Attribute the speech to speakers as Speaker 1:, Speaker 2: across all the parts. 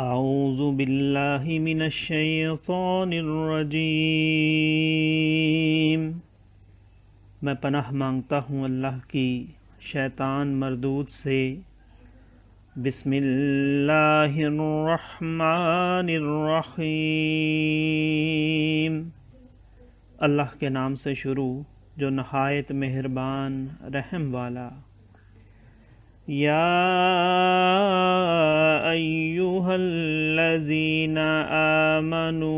Speaker 1: اعوذ باللہ من الشیطان الرجیم، میں پناہ مانگتا ہوں اللہ کی شیطان مردود سے۔ بسم اللہ الرحمن الرحیم، اللہ کے نام سے شروع جو نہایت مہربان رحم والا۔ یا ایہا الذین آمنوا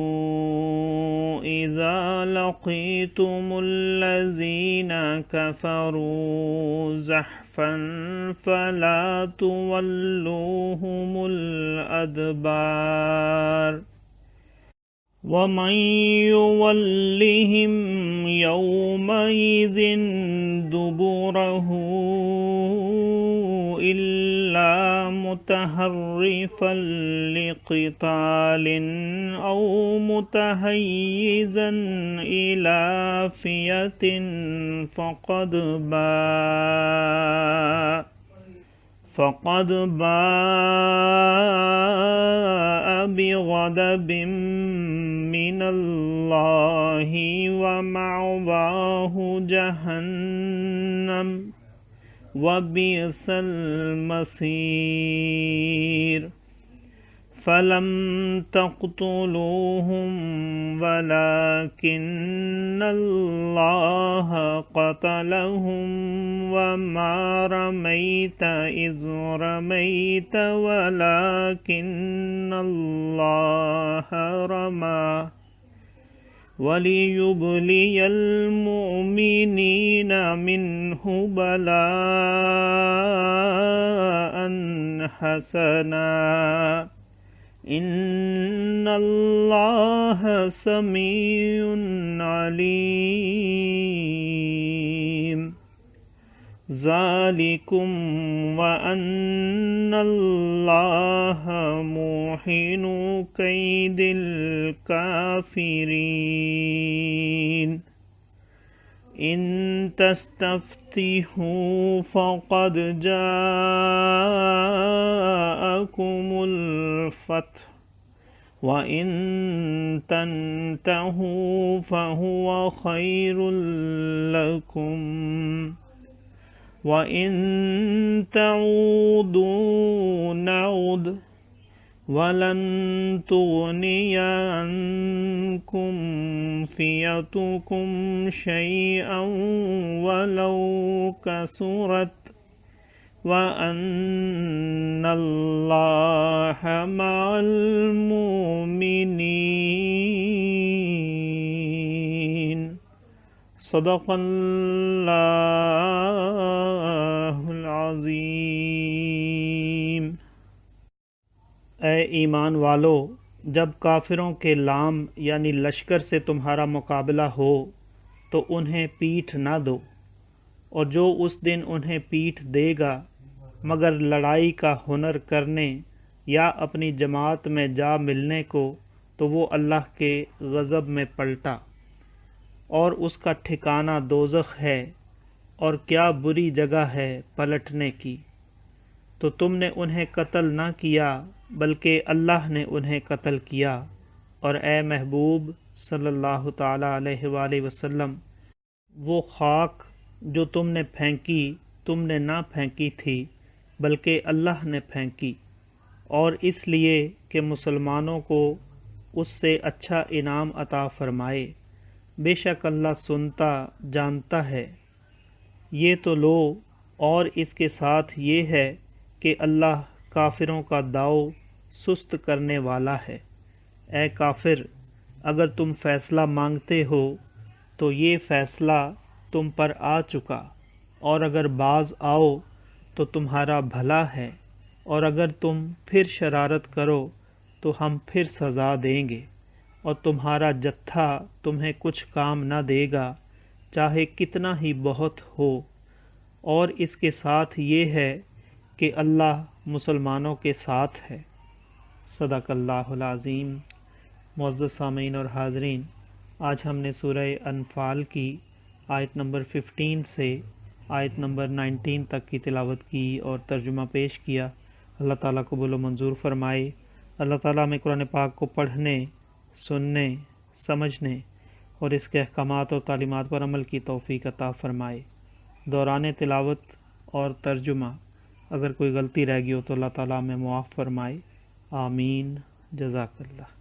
Speaker 1: اذا لقیتم الذین کفروا زحفا فلا تولوہم الادبار ومن يولهم يومئذ دبره إلا متحرفا لقتال أو متحيزا إلى فئة فقد باء بغضب من الله ومأواه جهنم وبئس المصير فلم تقتلوهم ولكن الله قتلهم وما رميت إذ رميت ولكن الله رمى وَلِيُبْلِيَ الْمُؤْمِنِينَ مِنْهُ بَلَاءً حَسَنًا إِنَّ اللَّهَ سَمِيعٌ عَلِيمٌ ذَلِكُمْ وَأَنَّ اللَّهَ مُوهِنُ كَيْدِ الْكَافِرِينَ إِن تَسْتَفْتِحُوا فَقَدْ جَاءَكُمُ الْفَتْحُ وَإِن تَنْتَهُوا فَهُوَ خَيْرٌ لَكُمْ وَإِن تَعُودُوا نَعُدْ وَلَن تُغْنِيَ عَنكُمْ فِئَتُكُمْ شَيْئًا وَلَوْ كَثُرَتْ وَأَنَّ اللَّهَ مَعَ الْمُؤْمِنِينَ۔ صدق اللہ العظیم۔ اے ایمان والو، جب کافروں کے لام یعنی لشکر سے تمہارا مقابلہ ہو تو انہیں پیٹھ نہ دو، اور جو اس دن انہیں پیٹھ دے گا مگر لڑائی کا ہنر کرنے یا اپنی جماعت میں جا ملنے کو، تو وہ اللہ کے غضب میں پلٹا، اور اس کا ٹھکانہ دوزخ ہے، اور کیا بری جگہ ہے پلٹنے کی۔ تو تم نے انہیں قتل نہ کیا بلکہ اللہ نے انہیں قتل کیا، اور اے محبوب صلی اللہ تعالیٰ علیہ وآلہ وسلم، وہ خاک جو تم نے پھینکی تم نے نہ پھینکی تھی بلکہ اللہ نے پھینکی، اور اس لیے کہ مسلمانوں کو اس سے اچھا انعام عطا فرمائے۔ بے شک اللہ سنتا جانتا ہے۔ یہ تو لو، اور اس کے ساتھ یہ ہے کہ اللہ کافروں کا داؤ سست کرنے والا ہے۔ اے کافر، اگر تم فیصلہ مانگتے ہو تو یہ فیصلہ تم پر آ چکا، اور اگر باز آؤ تو تمہارا بھلا ہے، اور اگر تم پھر شرارت کرو تو ہم پھر سزا دیں گے، اور تمہارا جتھا تمہیں کچھ کام نہ دے گا چاہے کتنا ہی بہت ہو۔ اور اس کے ساتھ یہ ہے کہ اللہ مسلمانوں کے ساتھ ہے۔ صدق اللہ العظیم۔ معزز سامعین اور حاضرین، آج ہم نے سورہ انفال کی آیت نمبر 15 سے آیت نمبر 19 تک کی تلاوت کی اور ترجمہ پیش کیا۔ اللہ تعالیٰ قبول و منظور فرمائے۔ اللہ تعالیٰ ہمیں قرآن پاک کو پڑھنے، سننے، سمجھنے اور اس کے احکامات اور تعلیمات پر عمل کی توفیق عطا فرمائے۔ دوران تلاوت اور ترجمہ اگر کوئی غلطی رہ گئی ہو تو اللہ تعالیٰ ہمیں معاف فرمائے، آمین، جزاک اللہ۔